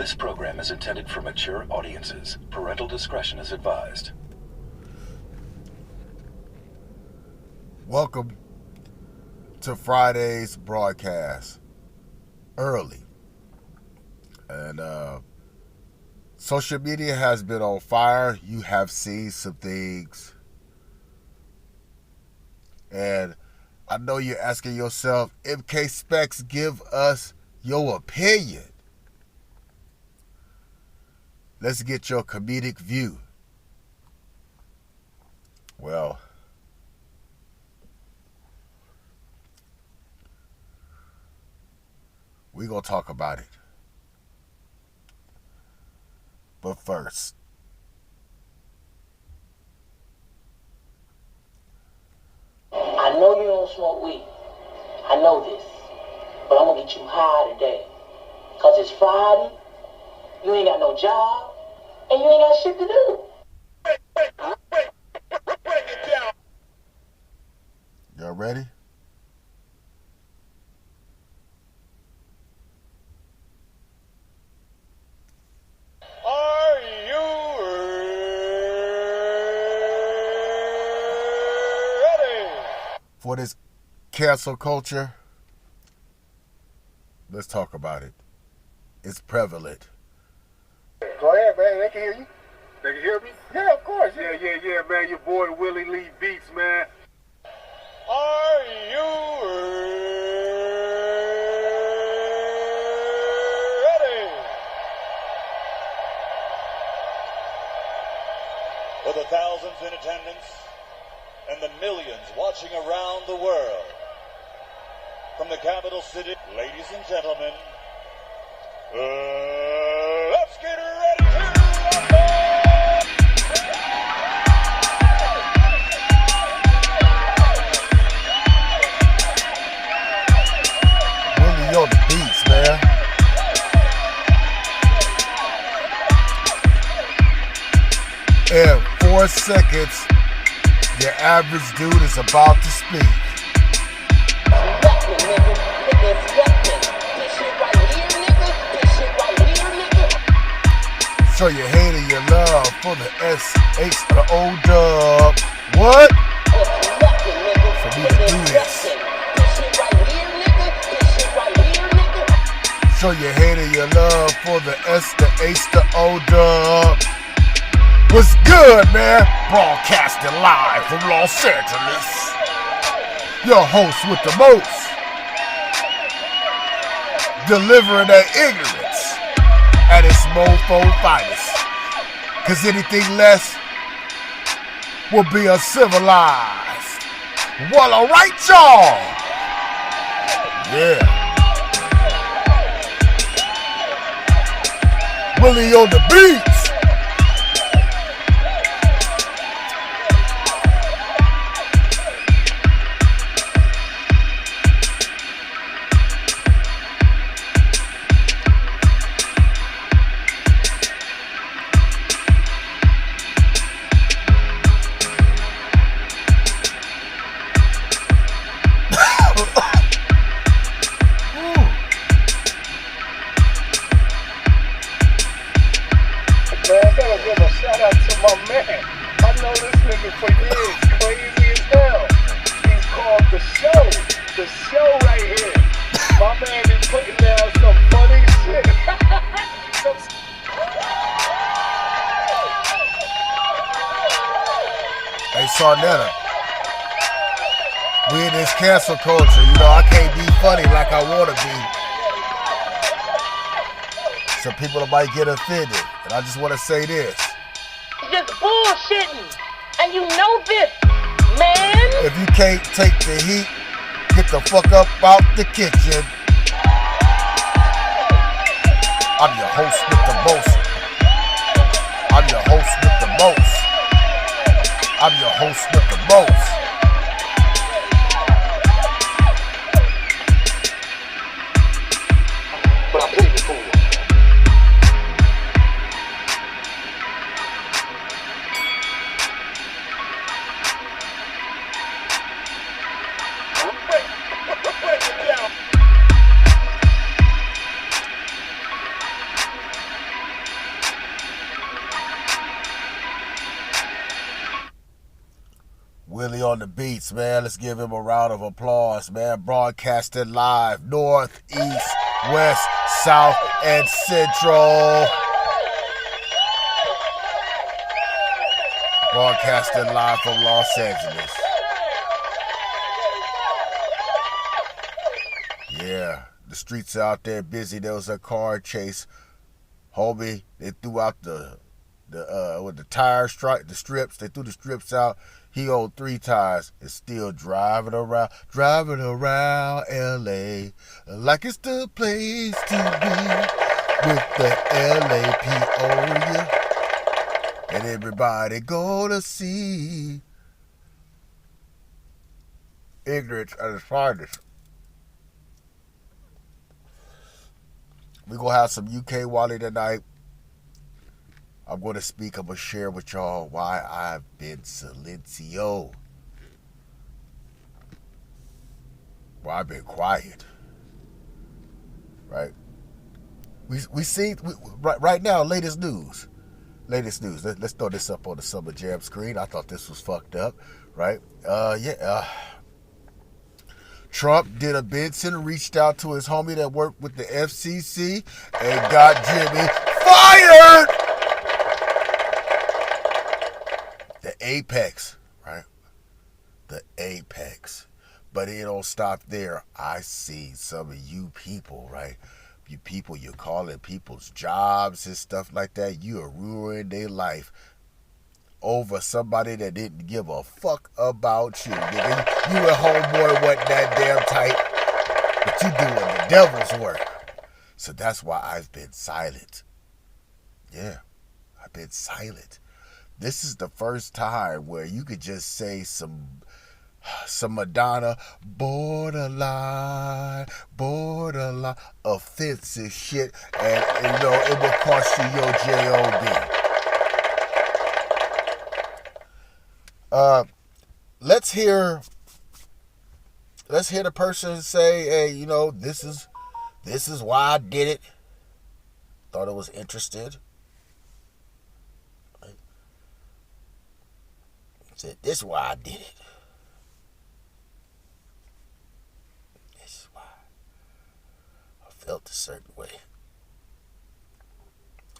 This program is intended for mature audiences. Parental discretion is advised. Welcome to Friday's broadcast. Early. And social media has been on fire. You have seen some things. And I know you're asking yourself, MK SPEXT, give us your opinion. Let's get your comedic view. Well, we're going to talk about it. But first, I know you don't smoke weed. I know this. But I'm going to get you high today. Because it's Friday, you ain't got no job, and you ain't got shit to do. Break it down. y'all ready? Are you ready? For this cancel culture, let's talk about it. It's prevalent. Go ahead, man. They can hear you. They can hear me? Yeah, of course. Yeah, man. Your boy Willie Lee Beats, man. Are you ready? For the thousands in attendance and the millions watching around the world, from the capital city, ladies and gentlemen, let's get ready to rumble! Willie on the beats, man. In 4 seconds, your average dude is about to speak. Nothing, nigga. Nigga, it's nothing. This shit right here, nigga. This shit right here, nigga. Show your hate and your love for the SH to the O dub. What? It's nothing, nigga. For me to Nigga, do it's this. nothing. This shit right here, nigga. This shit right here, nigga. Show your hate and your love for the S, the H, the O dub. What's good, man? Broadcasting live from Los Angeles. Your host with the most. Delivering that ignorance at its mofo finest. Cause anything less will be uncivilized. Well, alright, y'all. Yeah. Willie on the beats. Man, I gotta give a shout out to my man. I know this nigga for years. Crazy as hell. He's called The Show. The Show right here. My man been putting down some funny shit. Hey, Sarnetta, we in this cancel culture. You know, I can't be funny like I want to be. Some people might get offended. And I just want to say this. Just bullshitting. And you know this, man. If you can't take the heat, get the fuck up out the kitchen. I'm your host with the most. I'm your host with the most. I'm your host with the most. But I played it for you. Break it down. Willie on the beats, man. Let's give him a round of applause, man. Broadcasting live, north, east, west, south, and central. Broadcasting live from Los Angeles. Yeah, the streets out there busy. There was a car chase. Homie, they threw out with the tire strike, the strips. They threw the strips out. He owed 3 tires. Is still driving around LA like it's the place to be with the LAPO. And everybody gonna see ignorance at its finest. We gonna have some UK Wally tonight. I'm gonna speak. I'm gonna share with y'all why I've been silencio. Why I've been quiet. Right? We see right now. Latest news. Let's throw this up on the Summer Jam screen. I thought this was fucked up, right? Trump did a Benson, reached out to his homie that worked with the FCC and got Jimmy fired. The apex, right? The apex. But it don't stop there. I see some of you people, right? You people, you're calling people's jobs and stuff like that. You are ruining their life over somebody that didn't give a fuck about you, nigga. You and homeboy wasn't that damn tight, but you doing the devil's work. So that's why I've been silent. Yeah, I've been silent. This is the first time where you could just say some Madonna borderline offensive shit, and you know it will cost you your job. Let's hear the person say, "Hey, you know, this is why I did it." Thought it was interested. Said, "This is why I did it. This is why I felt a certain way."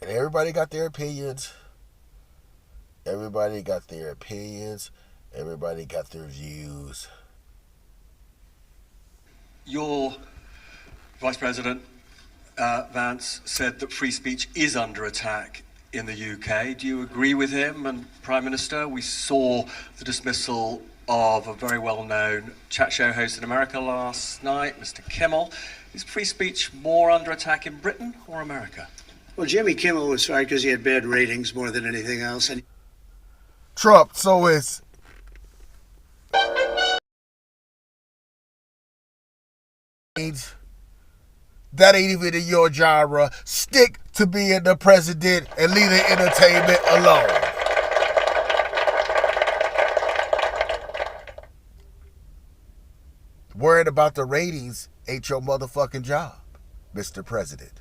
And everybody got their opinions. Everybody got their views. Your Vice President, Vance, said that free speech is under attack in the UK. Do you agree with him? And Prime Minister, we saw the dismissal of a very well-known chat show host in America last night, Mr. Kimmel. Is free speech more under attack in Britain or America? Well, Jimmy Kimmel was fired because he had bad ratings more than anything else. And Trump, so it's that ain't even in your genre. Stick to being the president and leave the entertainment alone. Worried about the ratings ain't your motherfucking job, Mr. President.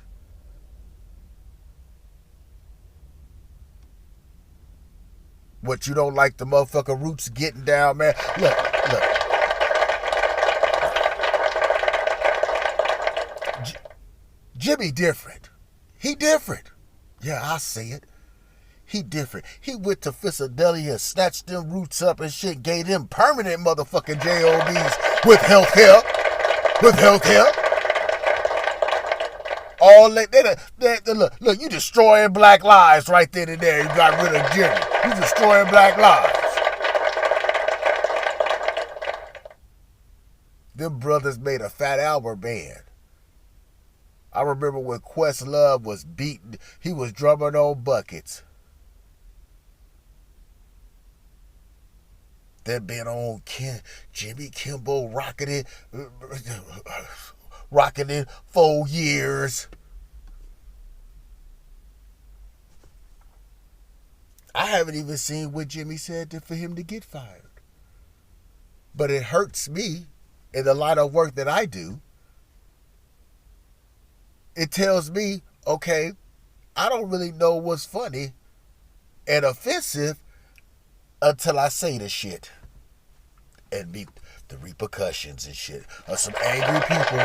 What, you don't like the motherfucking roots getting down, man? Look. Jimmy different. He different. Yeah, I see it. He different. He went to Philadelphia and snatched them roots up and shit, gave them permanent motherfucking JOBs with healthcare. All that, look, you destroying black lives right then and there. You got rid of Jimmy. You destroying black lives. Them brothers made a Fat Albert band. I remember when Questlove was beaten, he was drumming on buckets. Then being on Jimmy Kimball rocking it 4 years. I haven't even seen what Jimmy said for him to get fired. But it hurts me in the line of work that I do. It tells me, okay, I don't really know what's funny and offensive until I say the shit. and meet the repercussions and shit of some angry people.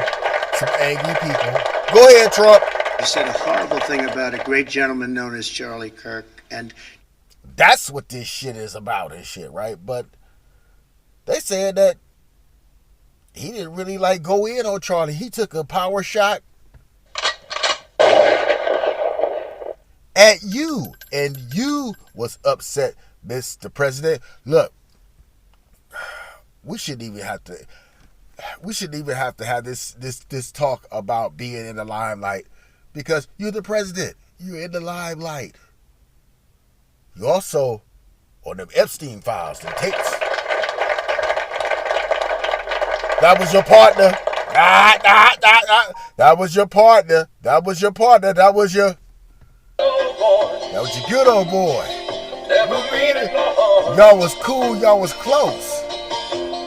Some angry people. Go ahead, Trump. He said a horrible thing about a great gentleman known as Charlie Kirk, and that's what this shit is about and shit, right? But they said that he didn't really like go in on Charlie. He took a power shot at you, and you was upset, Mr. President. Look, we shouldn't even have to have this talk about being in the limelight, because you're the president. You're in the limelight. You also on them Epstein files, the tapes. That was your partner. That was your partner. That was your partner. That was your good old boy. Y'all was cool. Y'all was close.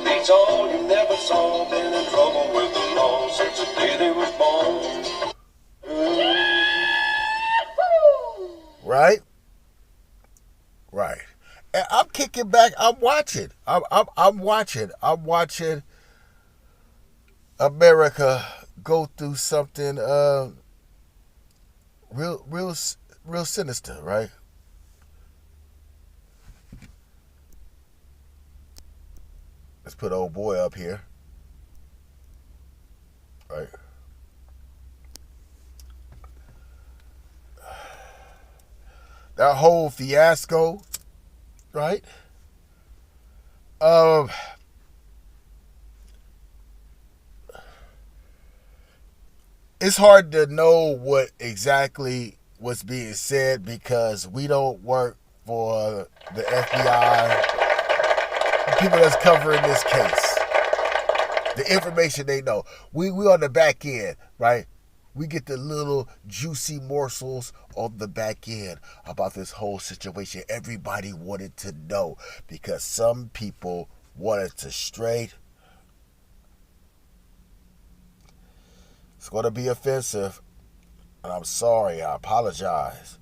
Beats all you never saw. Been in trouble with the law since the day they was born. Right? Right. And I'm kicking back. I'm watching. I'm watching America go through something real sinister, right? Let's put old boy up here. Right. That whole fiasco, right? It's hard to know what exactly was being said because we don't work for the FBI, the people that's covering this case. The information they know. We on the back end, right? We get the little juicy morsels on the back end about this whole situation. Everybody wanted to know because some people wanted to straight. It's going to be offensive, and I'm sorry, I apologize.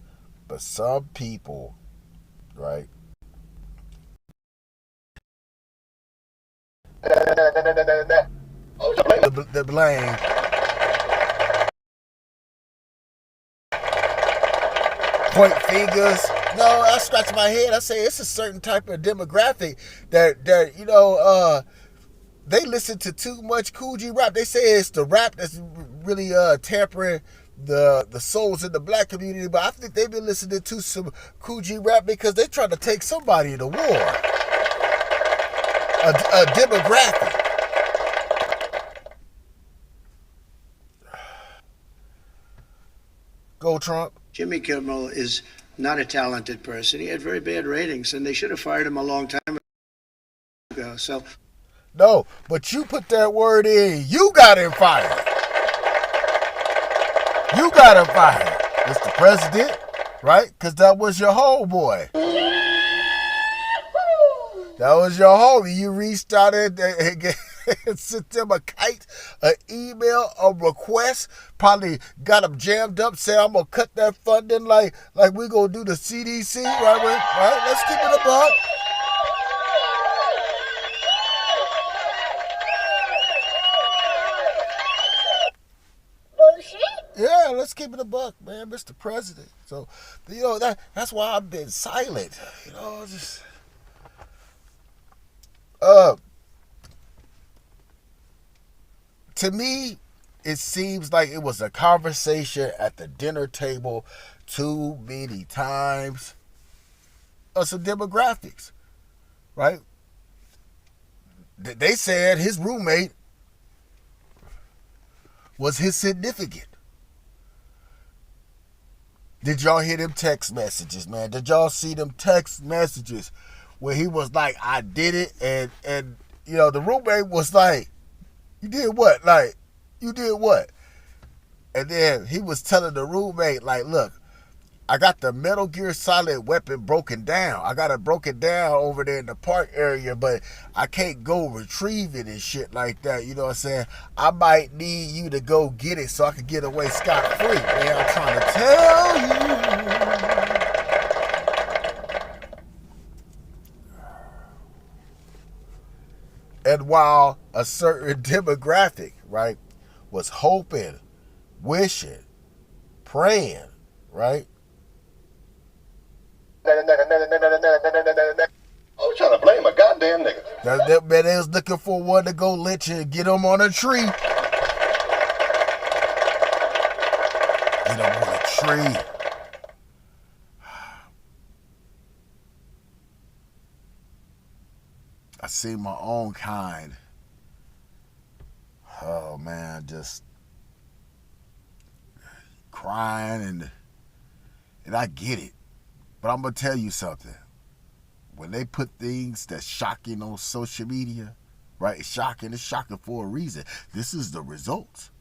But some people, right? The blame. Point fingers. No, I scratch my head. I say it's a certain type of demographic that they listen to too much Cool G rap. They say it's the rap that's really tampering the souls in the black community. But I think they've been listening to some Cool G rap because they're trying to take somebody to war. A demographic. Go Trump. Jimmy Kimmel is not a talented person. He had very bad ratings, and they should have fired him a long time ago. So, no, but you put that word in. You got him fired. You got him fired, Mr. President, right? Because that was your homeboy. That was your homie. You reached out and sent them a kite, an email, a request. Probably got them jammed up. Say I'm gonna cut that funding like we gonna do the CDC, right? Right? Let's keep it a buck. Yeah, let's keep it a buck, man, Mr. President. So, that's why I've been silent. Just. To me, it seems like it was a conversation at the dinner table too many times of some demographics, right? They said his roommate was his significant. Did y'all hear them text messages, man? Did y'all see them text messages where he was like, I did it, and the roommate was like, you did what? Like, you did what? And then he was telling the roommate, like, look, I got the Metal Gear Solid weapon broken down. I got it broken down over there in the park area, but I can't go retrieve it and shit like that. You know what I'm saying? I might need you to go get it so I can get away scot-free. Man, I'm trying to tell you. And while a certain demographic, right, was hoping, wishing, praying, right? I was trying to blame a goddamn nigga. That man, they was looking for one to go lynch and get him on a tree. Get him on a tree. I see my own kind. Oh man, just crying and I get it. But I'm gonna tell you something. When they put things that's shocking on social media, right? It's shocking for a reason. This is the results.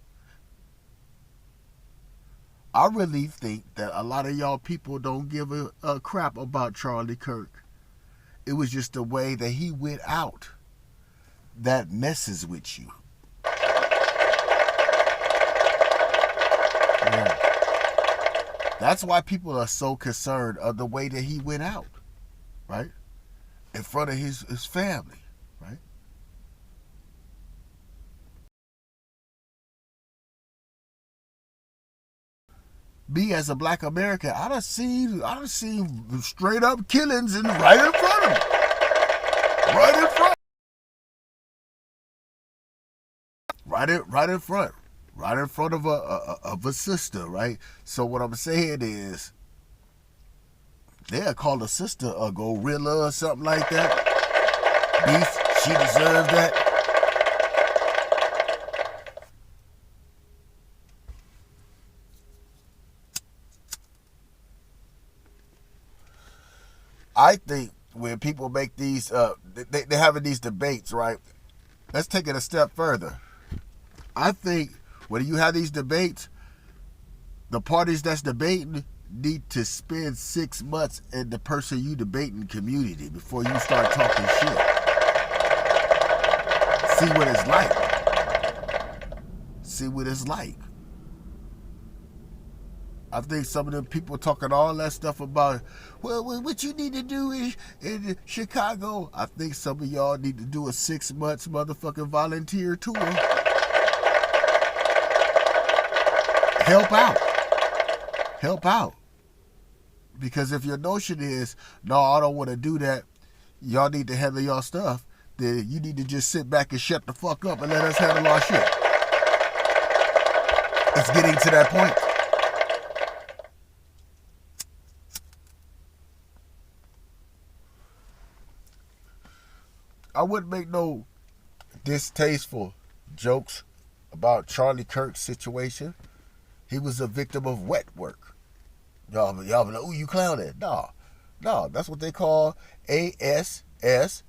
I really think that a lot of y'all people don't give a crap about Charlie Kirk. It was just the way that he went out that messes with you. Yeah. That's why people are so concerned of the way that he went out, right? In front of his family, right? Me as a black American, I done seen straight up killings and right in front of me. Right in front. Right in front. Right in front of a sister, right? So what I'm saying is, they'll call a sister a gorilla or something like that. Beef, she deserved that. I think when people make these, they're having these debates, right? Let's take it a step further. I think when you have these debates, the parties that's debating need to spend 6 months in the person you debating community before you start talking shit. See what it's like. See what it's like. I think some of them people talking all that stuff about, well, what you need to do in Chicago. I think some of y'all need to do a 6 months motherfucking volunteer tour. Help out. Help out. Because if your notion is, no, I don't want to do that, y'all need to handle y'all stuff, then you need to just sit back and shut the fuck up and let us handle our shit. It's getting to that point. I wouldn't make no distasteful jokes about Charlie Kirk's situation. He was a victim of wet work. Y'all be like, ooh, you clowning. No, that's what they call ASSASSINATION.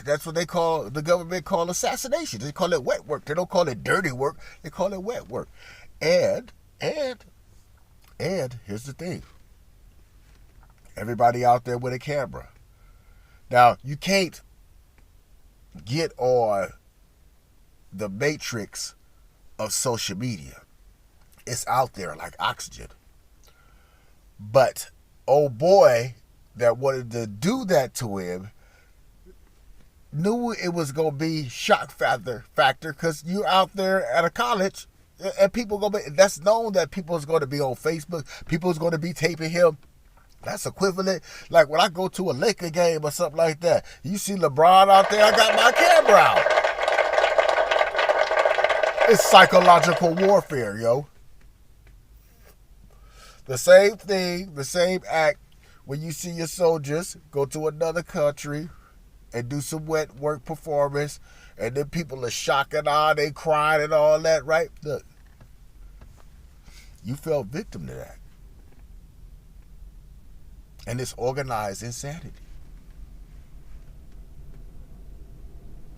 That's what they call, the government call assassination. They call it wet work. They don't call it dirty work. They call it wet work. And here's the thing. Everybody out there with a camera. Now, you can't get on the matrix of social media. It's out there like oxygen. But old boy that wanted to do that to him knew it was going to be shock factor because you're out there at a college and people going to be, that's known that people's going to be on Facebook, people's going to be taping him. That's equivalent. Like when I go to a Laker game or something like that, you see LeBron out there, I got my camera out. It's psychological warfare, yo. The same thing, the same act when you see your soldiers go to another country and do some wet work performance, and then people are shocking, they crying and all that, right? Look, you fell victim to that. And it's organized insanity.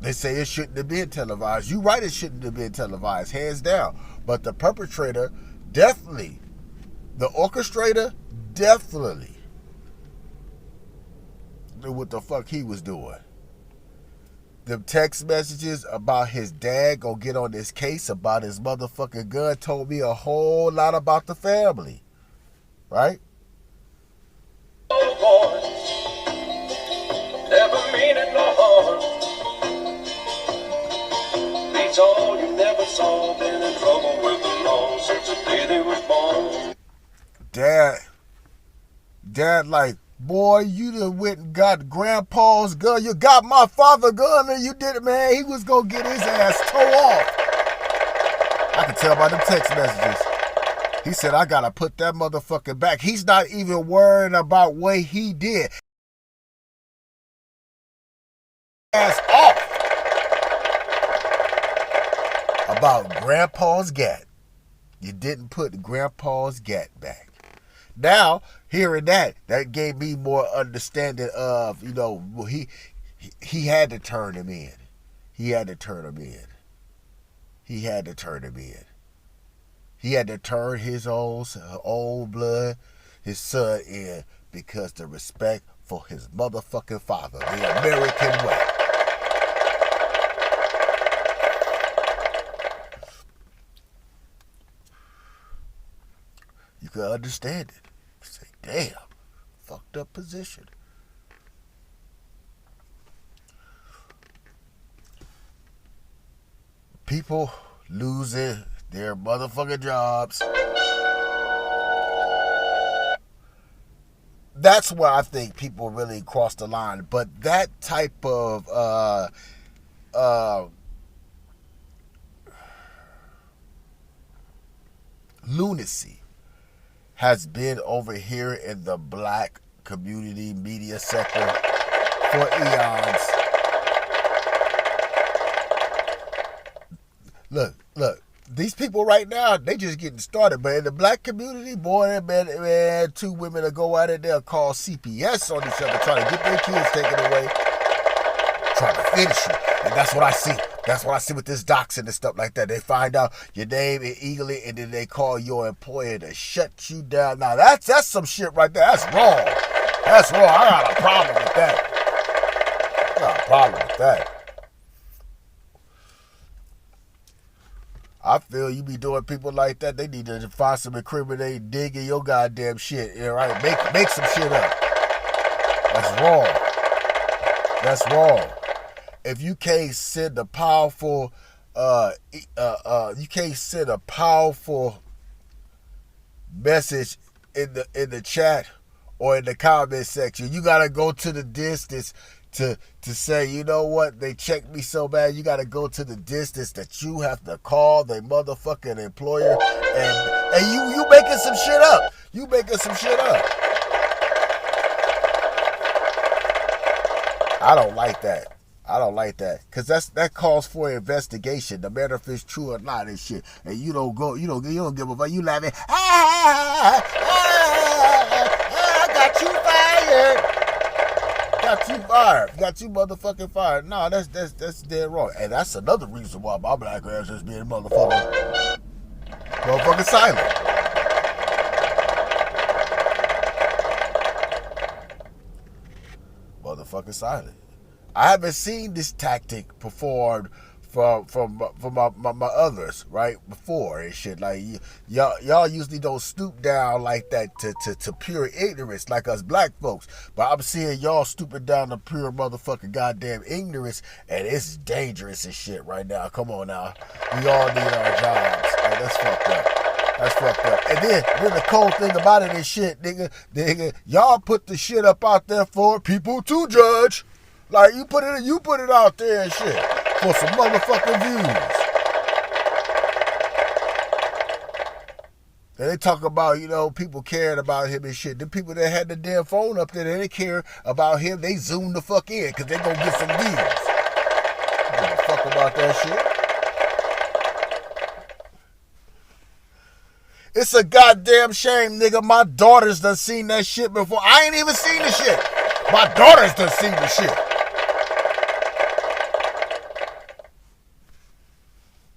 They say it shouldn't have been televised. You're right, it shouldn't have been televised, hands down. But the perpetrator definitely, the orchestrator definitely knew what the fuck he was doing. The text messages about his dad gonna get on this case about his motherfucking gun told me a whole lot about the family, right? all you never saw. Been in trouble with the law since the day they was born. Dad, like, boy, you done went and got grandpa's gun. You got my father's gun and you did it, man. He was gonna get his ass tore off. I can tell by them text messages. He said, I gotta put that motherfucker back. He's not even worrying about what he did. Ass off about grandpa's gat. You didn't put grandpa's gat back. Now, hearing that gave me more understanding of, you know, he had to turn him in. He had to turn him in. He had to turn him in. He had to turn his own blood, his son in, because the respect for his motherfucking father, the American way. You can understand it. Say, damn, fucked up position. People losing their motherfucking jobs. That's where I think people really cross the line. But that type of lunacy has been over here in the black community media sector for eons. Look, these people right now, they just getting started. But in the black community, boy, man, two women will go out there, they'll call CPS on each other, trying to get their kids taken away, trying to finish you. And that's what I see. That's what I see with this doxing and stuff like that. They find out your name illegally, and then they call your employer to shut you down. Now, that's some shit right there. That's wrong. That's wrong. I got a problem with that. I got a problem with that. I feel you be doing people like that, they need to find some incriminating dig in your goddamn shit. Yeah, right? Make some shit up. That's wrong. That's wrong. If you can't send a powerful, you can't send a powerful message in the chat or in the comment section, you gotta go to the distance to say, you know what, they checked me so bad, you gotta go to the distance that you have to call their motherfucking employer and you making some shit up. You making some shit up. I don't like that. I don't like that, cause that calls for an investigation, no matter if it's true or not and shit. And you don't give a fuck. You laughing. I got you fired. Got you fired. Got you motherfucking fired. No, that's dead wrong. And that's another reason why my black ass is being motherfucking silent. Motherfucking silent. I haven't seen this tactic performed from my others, right, before and shit. Like, y'all usually don't stoop down like that to pure ignorance like us black folks. But I'm seeing y'all stooping down to pure motherfucking goddamn ignorance, and it's dangerous and shit right now. Come on now. We all need our jobs. Like, that's fucked up. That's fucked up. And then the cold thing about it is shit, nigga, y'all put the shit up out there for people to judge. Like, you put it out there and shit for some motherfucking views. And they talk about, people caring about him and shit. The people that had the damn phone up there, they didn't care about him. They zoomed the fuck in because they gonna get some views. I don't give a fuck about that shit. It's a goddamn shame, nigga. My daughters done seen that shit before. I ain't even seen the shit. My daughters done seen the shit.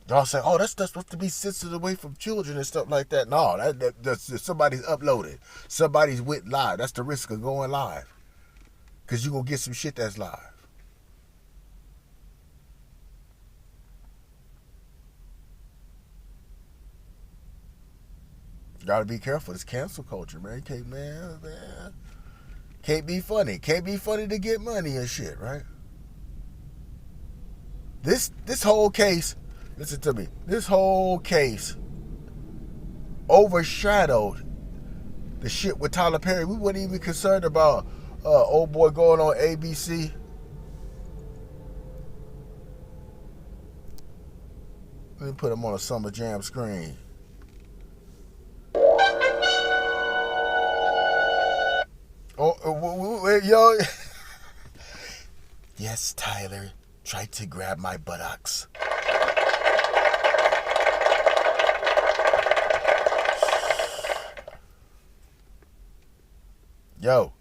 Y'all say, oh, that's supposed to be censored away from children and stuff like that. No, that's somebody's uploaded. Somebody's went live. That's the risk of going live. Because you're going to get some shit that's live. You got to be careful. It's cancel culture, man. You can't be funny. Can't be funny to get money and shit, right? This whole case Listen to me. This whole case overshadowed the shit with Tyler Perry. We weren't even concerned about old boy going on ABC. Let me put him on a Summer Jam screen. Oh, yo. Yes, Tyler tried to grab my buttocks. Yo.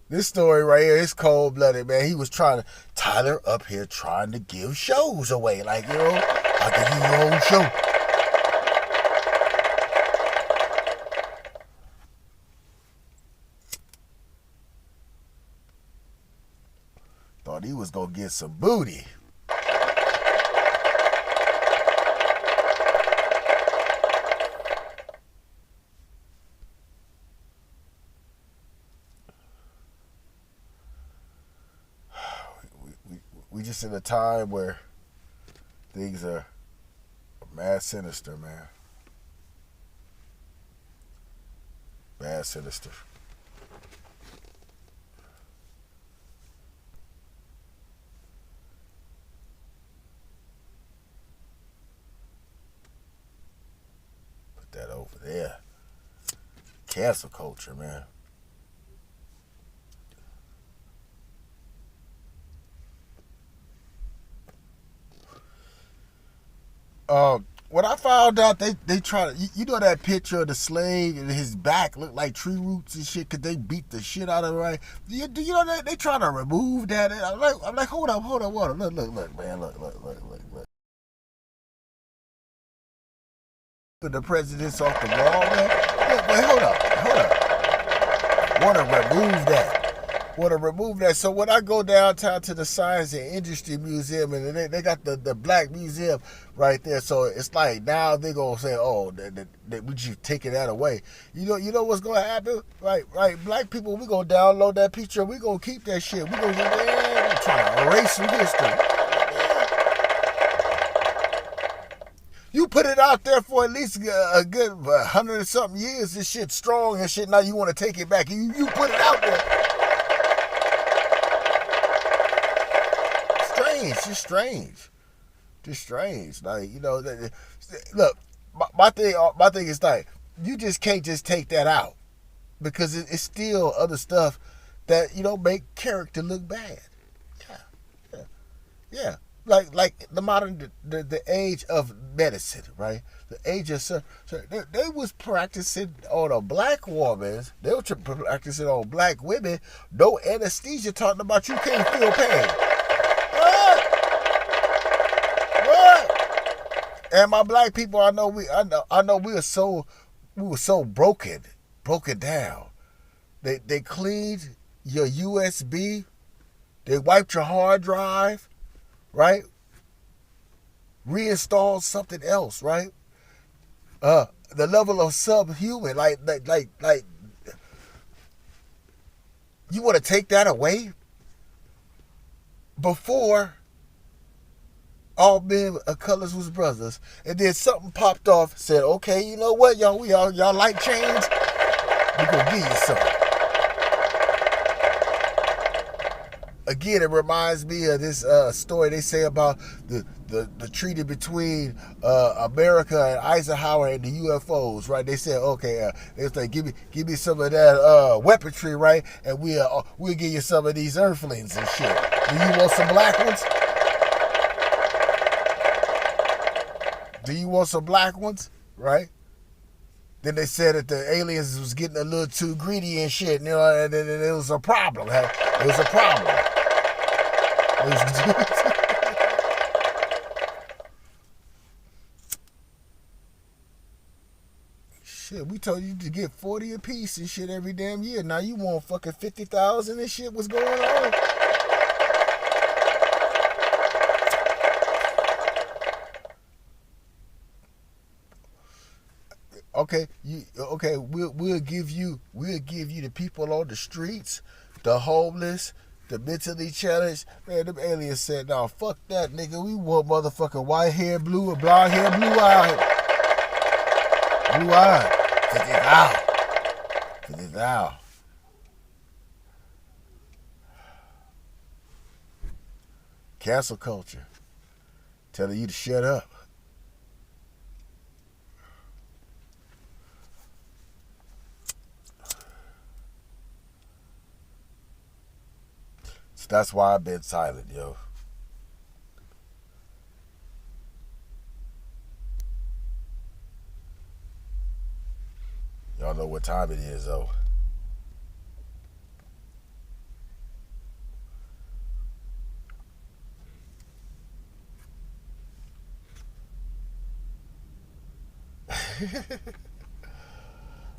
This story right here is cold-blooded, man. He was Tyler up here trying to give shows away. Like, I'll give you your own show. Thought he was gonna get some booty. We just in a time where things are mad sinister, man. Mad sinister. Put that over there. Cancel culture, man. When I found out they try to, you know that picture of the slave and his back looked like tree roots and shit because they beat the shit out of him, right? You know that they trying to remove that? I'm like, hold up, look, man, look. Put the presidents off the wall, man. Look, wait, hold up. Want to remove that. So when I go downtown to the Science and Industry Museum, and they got the Black Museum right there, so it's like now they're gonna say, oh, we just taking that away. You know what's gonna happen, right? Black people, we gonna download that picture, we gonna keep that shit, we gonna try to erase some history. You put it out there for at least a good 100 and something years. This shit strong and shit. Now you want to take it back. You put it out there. Just strange. Like, look, my thing is like, you just can't just take that out because it's still other stuff that make character look bad. Yeah. Like the modern, the age of medicine, right? The age of they was practicing on a black woman. They were practicing on black women. No anesthesia, talking about you can't feel pain. What? And my black people, I know we were so broken down. They cleaned your USB. They wiped your hard drive. Right? Reinstall something else, right? The level of subhuman, like you want to take that away? Before all men of colors was brothers, and then something popped off, said, okay, you know what, y'all like change? We gonna give you something. Again, it reminds me of this story they say about the treaty between America and Eisenhower and the UFOs, right? They said, okay, it's like give me some of that weaponry, right? And we'll give you some of these Earthlings and shit. Do you want some black ones? Do you want some black ones, right? Then they said that the aliens was getting a little too greedy and shit, and it was a problem. It was a problem. Shit, we told you to get 40 a piece and shit every damn year. Now you want fucking 50,000 and shit. What's going on? Okay, we'll give you the people on the streets, the homeless, the mentally challenged, man, them aliens said, nah, fuck that, nigga. We want motherfucking white hair, blue, or blonde hair, blue eye. Blue eye. 50,000. 50,000. Cancel culture. Telling you to shut up. So that's why I've been silent, yo. Y'all know what time it is, though.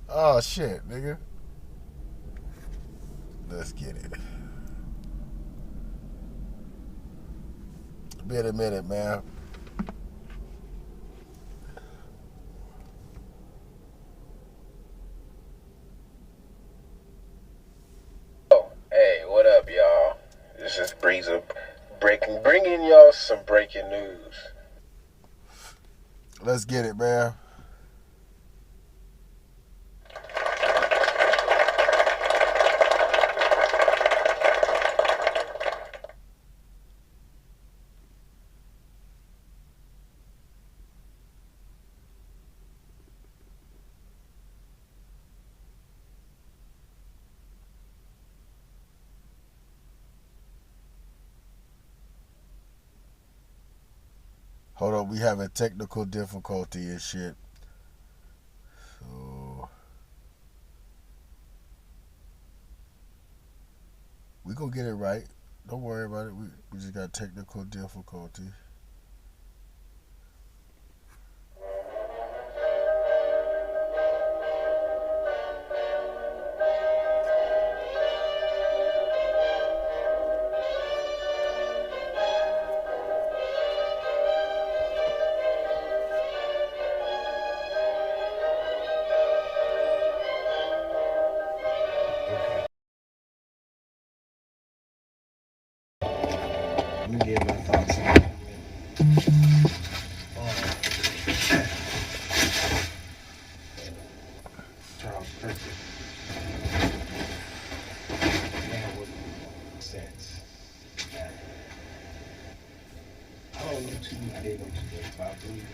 Oh, shit, nigga. Let's get it. Been a minute, man. Hey, what up, y'all? This is Breezer bringing y'all some breaking news. Let's get it, man. Hold on, we having technical difficulty and shit. So we gonna get it right. Don't worry about it. We just got technical difficulty. Let me get my thoughts on it. Charles Perfect. Man with sense. I don't know too much. I didn't know too much about Breezer.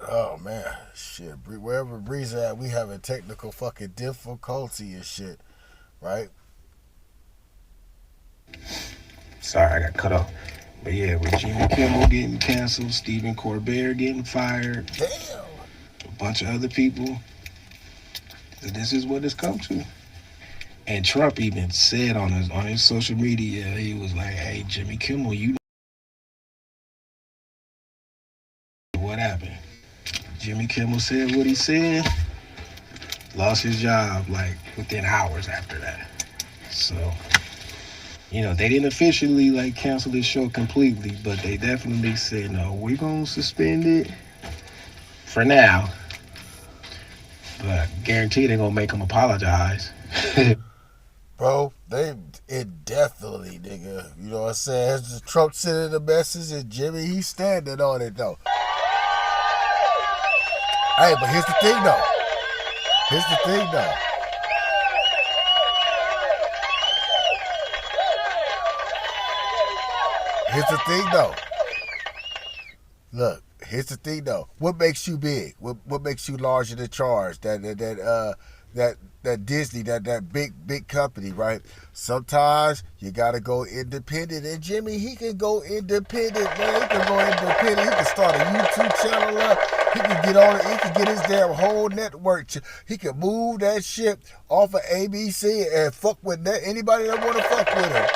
Oh man, shit. Wherever Breezer at, we having technical fucking difficulty and shit, right? Sorry, I got cut off. But yeah, with Jimmy Kimmel getting canceled, Stephen Colbert getting fired, Damn. a bunch of other people, this is what it's come to. And Trump even said on his social media, he was like, "Hey, Jimmy Kimmel, you know what happened?" Jimmy Kimmel said what he said, lost his job like within hours after that. So, you know, they didn't officially like cancel this show completely, but they definitely said, no, we're gonna suspend it for now. But guarantee they're gonna make him apologize. Bro, it definitely, nigga. You know what I'm saying? As Trump sending the message and Jimmy, he's standing on it though. Hey, but here's the thing though. Here's the thing though. Here's the thing though. Look, here's the thing though. What makes you big? What makes you larger than charge? That Disney, that big company, right? Sometimes you gotta go independent. And Jimmy, he can go independent, man. He can go independent. He can start a YouTube channel up. He can get on it. He can get his damn whole network. He can move that shit off of ABC and fuck with anybody that want to fuck with him.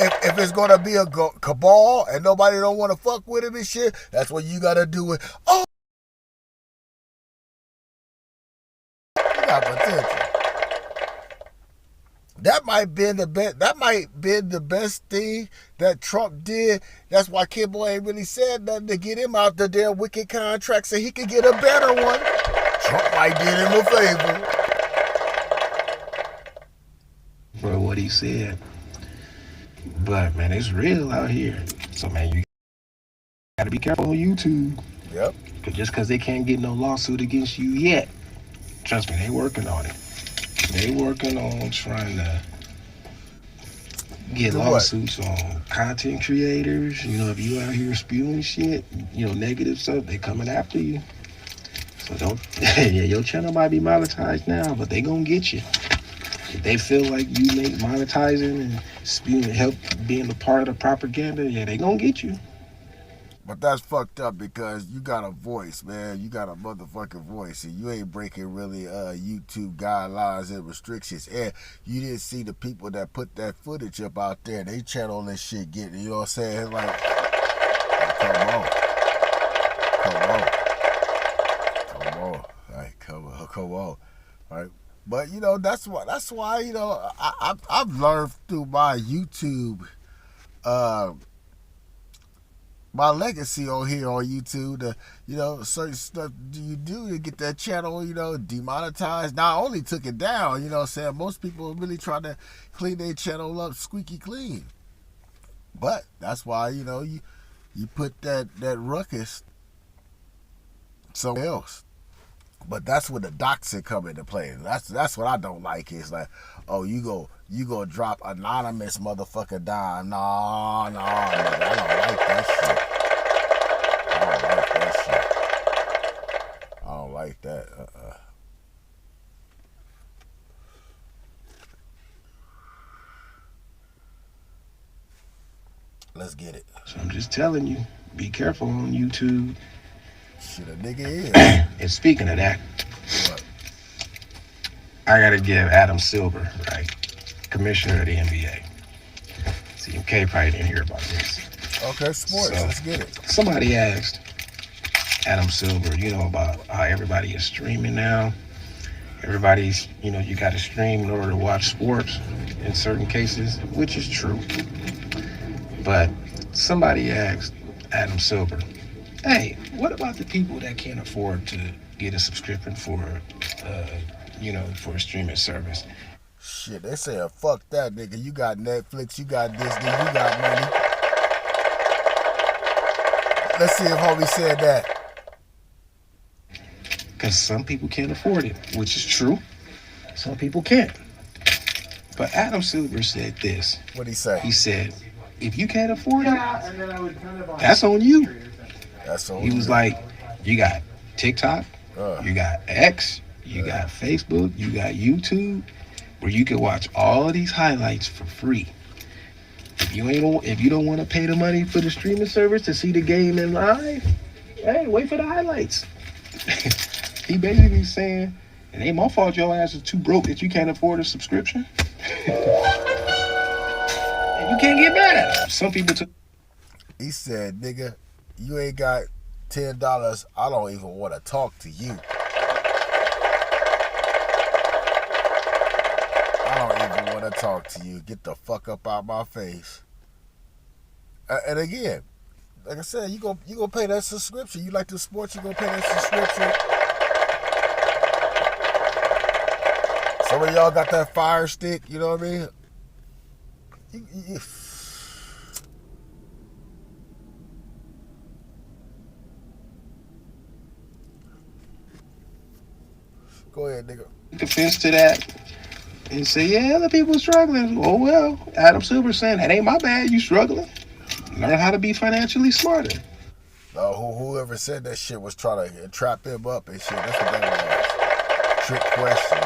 If it's gonna be a cabal and nobody don't want to fuck with him and shit, that's what you gotta do it. Oh, you got potential. That might be the best. That might be the best thing that Trump did. That's why Kimball ain't really said nothing to get him out the damn wicked contract so he could get a better one. Trump might did him a favor. for what he said. But man, it's real out here. So man, you gotta be careful on YouTube. Yep. Cause just cause they can't get no lawsuit against you yet, trust me, they working on it. They working on trying to get Do what? lawsuits on content creators. You know, if you out here spewing shit, you know, negative stuff, they coming after you. So don't, yeah, your channel might be monetized now, but they gonna get you. If they feel like you make monetizing and spewing, help being a part of the propaganda, yeah, they gonna get you. But that's fucked up because you got a voice, man. You got a motherfucking voice, and you ain't breaking really YouTube guidelines and restrictions. And you didn't see the people that put that footage up out there. They channel this shit getting, you know what I'm saying? Like, come on, like, come on, all right. But you know that's why you know I've learned through my YouTube. My legacy on here on YouTube, you know, certain stuff you do to get that channel, you know, demonetized. Not only took it down, you know what I'm saying, most people really try to clean their channel up squeaky clean. But that's why, you know, you put that ruckus somewhere else. But that's where the doxing come into play. That's what I don't like. Is like, oh, you go drop anonymous motherfucker dime. Nah, nigga, I don't like that shit. I don't like that. Let's get it. So I'm just telling you, be careful on YouTube. Shit, a nigga is. And speaking of that, What? I gotta give Adam Silver, right, commissioner of the NBA. CMK probably didn't hear about this. Okay, sports. So, let's get it. Somebody asked Adam Silver, you know, about how everybody is streaming now. Everybody's, you know, you got to stream in order to watch sports in certain cases, which is true. But somebody asked Adam Silver, hey, what about the people that can't afford to get a subscription for, you know, for a streaming service? Shit, they saying, fuck that, nigga. You got Netflix, you got Disney, you got money. Let's see if homie said that. Because some people can't afford it, which is true. Some people can't. But Adam Silver said this. What'd he say? He said, if you can't afford it, that's on you. That's on you. He was like, you got TikTok, you got X, you got Facebook, you got YouTube, where you can watch all of these highlights for free. If you don't want to pay the money for the streaming service to see the game in live, hey, wait for the highlights. He basically saying, it ain't my fault your ass is too broke that you can't afford a subscription. And you can't get mad at him. Some people took. He said, nigga, you ain't got $10, I don't even want to talk to you. I don't even want to talk to you. Get the fuck up out my face. And again, like I said, you gonna pay that subscription. You like the sports, you gonna pay that subscription. Some of y'all got that fire stick, you know what I mean? Go ahead, nigga. Take offense to that and say, yeah, other people are struggling. Oh, well, Adam Silver saying, that ain't my bad, you struggling. Learn how to be financially smarter. Whoever said that shit was trying to trap him up and shit. That's what that was. Trick question.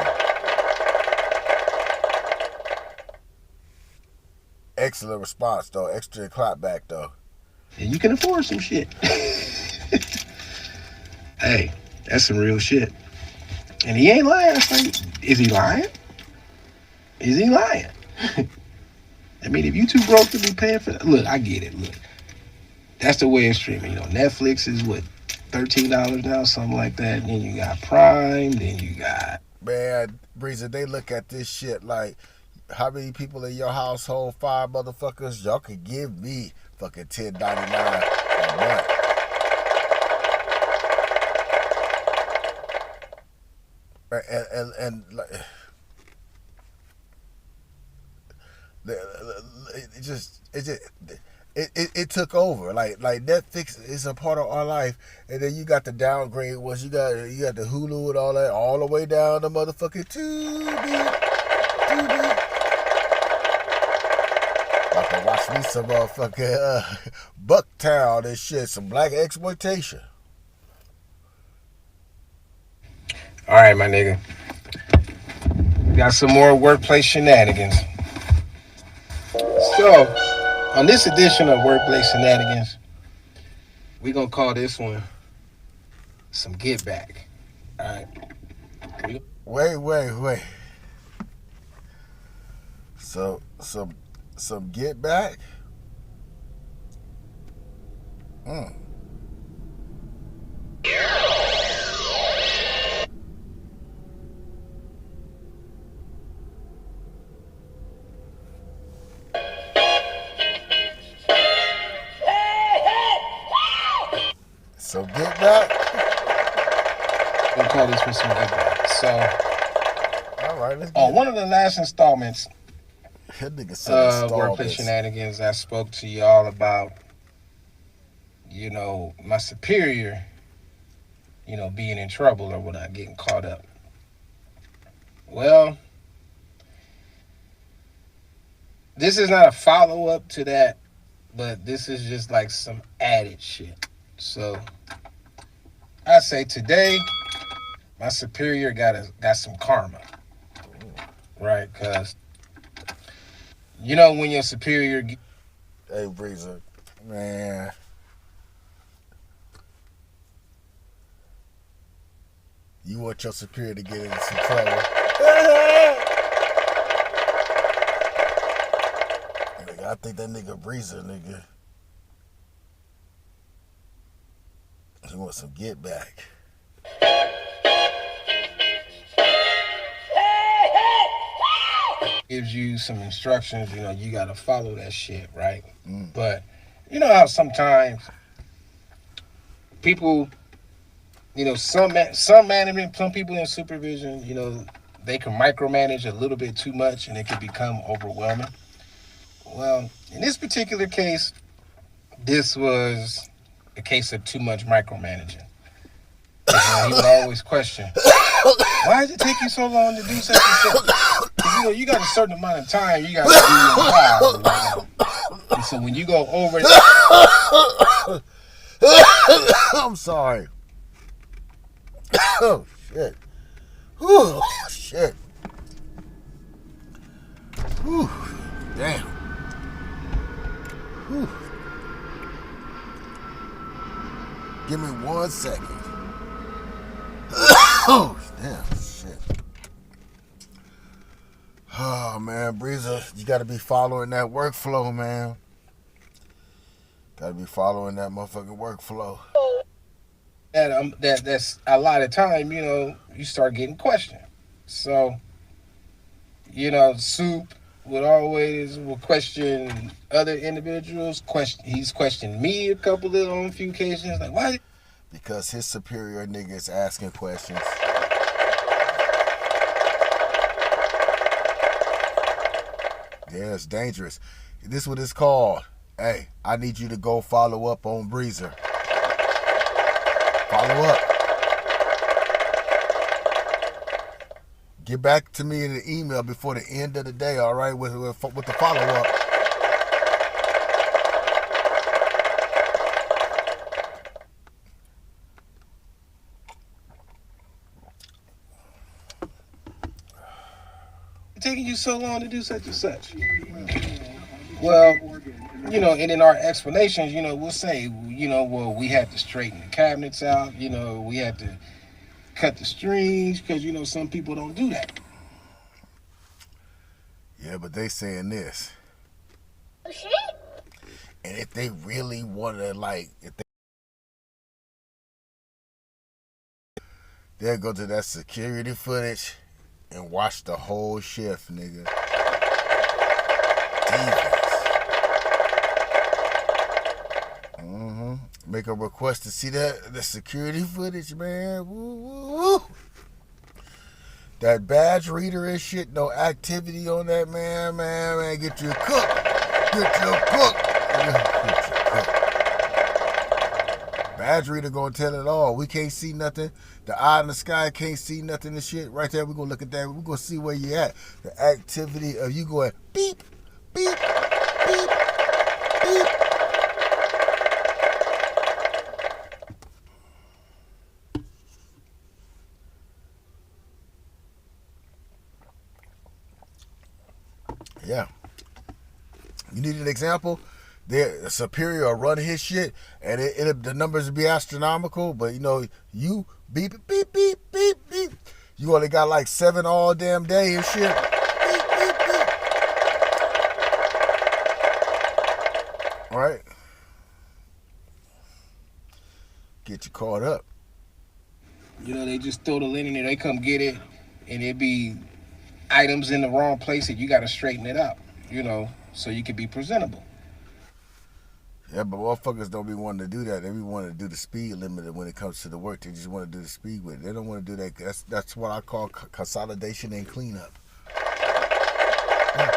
Excellent response, though. Extra clap back, though. And you can afford some shit. Hey, that's some real shit. And he ain't lying. Like, is he lying? Is he lying? I mean, if you too broke to be paying for that, look, I get it. Look, that's the way it's streaming. You know, Netflix is what, $13 now, something like that. And then you got Prime. Then you got. Man, Breezer, they look at this shit like, how many people in your household? 5 motherfuckers. Y'all could give me fucking $10.99 a month. And it took over. Like Netflix is a part of our life, and then you got the downgrade ones. You got the Hulu and all that, all the way down to motherfucking Tubi. About to watch me some motherfucking Bucktown and shit, some black exploitation. All right, my nigga. Got some more workplace shenanigans. So, on this edition of Workplace Shenanigans, we're going to call this one some Get Back. All right. Wait. So, some Get Back? So Get Back? We'll call this one some Get Back. So, all right, let's on one of the last installments of Workplace Shenanigans, I spoke to y'all about, my superior, being in trouble or whatnot, getting caught up. Well, this is not a follow-up to that, but this is just like some added shit. So, I say today, my superior got some karma, right? Because, when your superior... Hey, Breezer, man. You want your superior to get into some trouble. Nigga, I think that nigga Breezer, nigga. He wants some Get Back. Gives you some instructions, you got to follow that shit, right? But you know how sometimes people, some management, some people in supervision, they can micromanage a little bit too much and it can become overwhelming. Well, in this particular case, this was a case of too much micromanaging. He would always question, why does it take you so long to do such and such? You got a certain amount of time you got to do your job right now. And so when you go over it... I'm sorry. Oh, shit. Oh, shit. Whew. Damn. Whew. Give me 1 second. Oh, damn, shit. Oh, man, Breezer, you got to be following that workflow, man. Got to be following that motherfucking workflow. That's a lot of time, you start getting questioned. So, Soup will question other individuals. He's questioned me on a few occasions. Like, why? Because his superior nigga is asking questions. Yeah, it's dangerous. This is what it's called. Hey, I need you to go follow up on Breezer. Follow up. Get back to me in the email before the end of the day, all right, with the follow-up. Taking you so long to do such and such? Well, and in our explanations, we'll say, well, we had to straighten the cabinets out, we had to cut the strings, because, some people don't do that. Yeah, but they saying this. And if they really want to, they'll go to that security footage and watch the whole shift, nigga. Make a request to see the security footage, man. Woo, woo, woo. That badge reader and shit, no activity on that, man. Get you cooked. Get your cook. Badge reader gonna tell it all. We can't see nothing. The eye in the sky can't see nothing and shit. Right there, we're gonna look at that. We're gonna see where you at. The activity of you going beep, beep, beep, beep. Yeah. You need an example? The superior will run his shit, and the numbers will be astronomical. But you beep beep beep beep beep. You only got like 7 all damn day and shit. Beep beep beep. All right. Get you caught up. They just throw the linen and they come get it, and it be items in the wrong place, and you got to straighten it out. So you can be presentable. Yeah, but motherfuckers don't be wanting to do that. They be wanting to do the speed limit when it comes to the work. They just want to do the speed with it. They don't want to do that. That's what I call consolidation and cleanup. Yeah.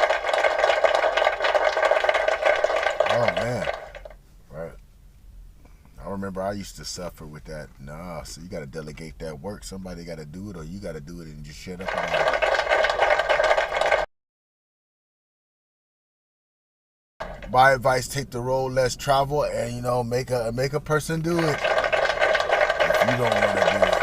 Oh, man. Right. I remember I used to suffer with that. Nah, so you got to delegate that work. Somebody got to do it, or you got to do it and just shut up about it. My advice: take the road less travel, and make a person do it if you don't want to do it.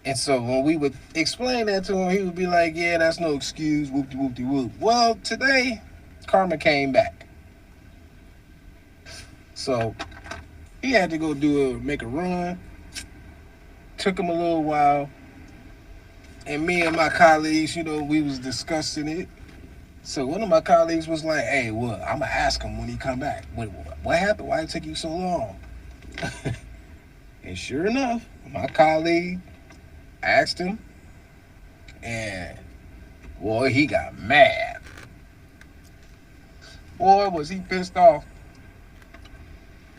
And so when we would explain that to him, he would be like, yeah, that's no excuse, whoop-de-whoop-de-whoop. Well, today, karma came back. So he had to go make a run. Took him a little while. And me and my colleagues, we was discussing it. So one of my colleagues was like, hey, well, I'm going to ask him when he come back. What happened? Why it took you so long? And sure enough, my colleague asked him, and boy, he got mad. Boy, was he pissed off.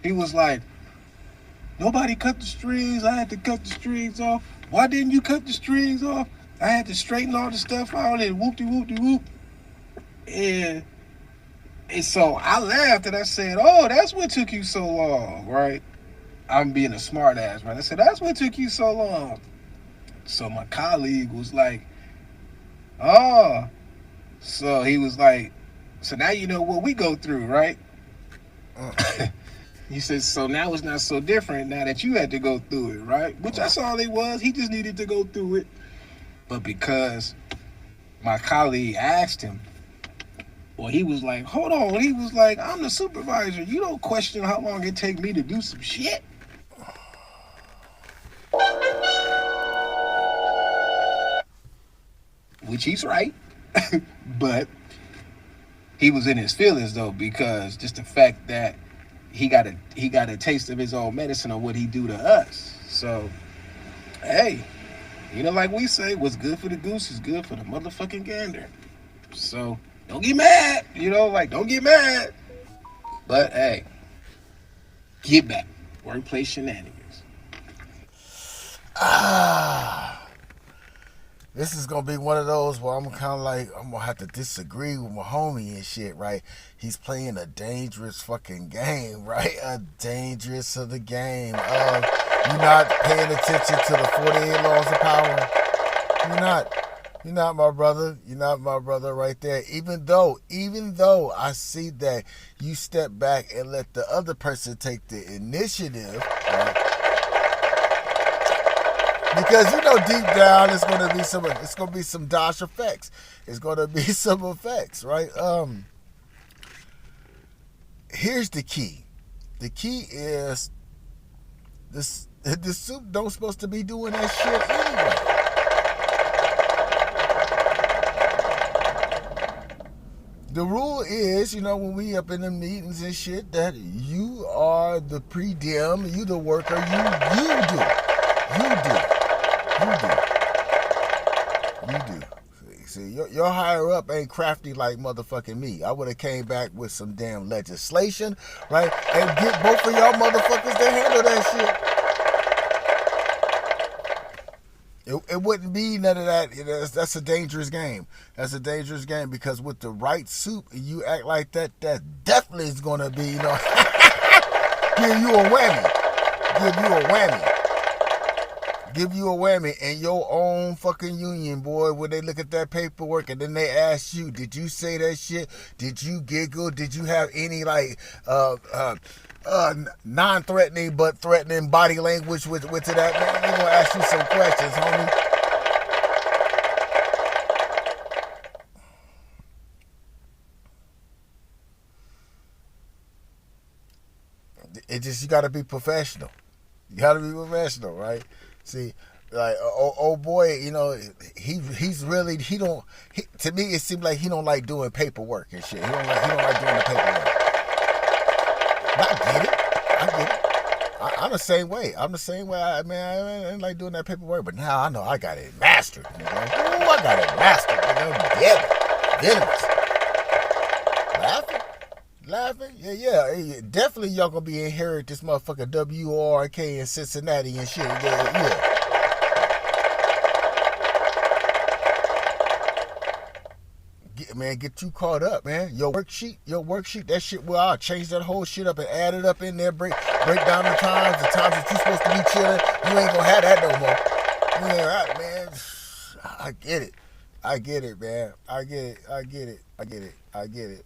He was like, nobody cut the strings. I had to cut the strings off. Why didn't you cut the strings off? I had to straighten all the stuff out and whoop-de-whoop-de-whoop. And so I laughed and I said, oh, that's what took you so long, right? I'm being a smart ass, right? I said, that's what took you so long. So my colleague was like, oh. So he was like, so now you know what we go through, right? He said, so now it's not so different now that you had to go through it, right? Which that's all it was. He just needed to go through it. But because my colleague asked him, well, he was like, hold on. He was like, I'm the supervisor. You don't question how long it take me to do some shit. Which he's right. But he was in his feelings though, because just the fact that he got a taste of his own medicine on what he do to us. So, hey, like we say, what's good for the goose is good for the motherfucking gander. So don't get mad, don't get mad. But hey, get back. Workplace shenanigans. This is going to be one of those where I'm kind of like, I'm going to have to disagree with my homie and shit, right? He's playing a dangerous fucking game, right? A dangerous of the game of you're not paying attention to the 48 laws of power. You're not my brother. You're not my brother right there. Even though I see that you step back and let the other person take the initiative, right? Because deep down it's gonna be some Dosh effects. It's gonna be some effects, right? Here's the key. The key is this: the soup don't supposed to be doing that shit anyway. The rule is, when we up in the meetings and shit, that you are the pre-dem, you the worker, you do. See, your higher up ain't crafty like motherfucking me. I would have came back with some damn legislation, right? And get both of y'all motherfuckers to handle that shit. It wouldn't be none of that. That's a dangerous game. That's a dangerous game because with the right suit, you act like that definitely is going to be, give you a whammy. Give you a whammy in your own fucking union, boy, when they look at that paperwork and then they ask you, did you say that shit? Did you giggle? Did you have any non-threatening but threatening body language with to that, man? They're gonna ask you some questions, homie. It just, you gotta be professional. Right? See, like old boy, he's really, to me it seems like he don't like doing paperwork and shit. He don't like doing the paperwork. But I get it. I'm the same way. I ain't like doing that paperwork, but now I know I got it mastered. Ooh, I got it mastered. Venomous. Laughing? Yeah. Definitely y'all gonna be inherit this motherfucker WRK in Cincinnati and shit. Yeah. Get you caught up, man. Your worksheet, that shit, well, I'll change that whole shit up and add it up in there, break down the times that you're supposed to be chilling. You ain't gonna have that no more. Yeah, man. I get it, man. I get it.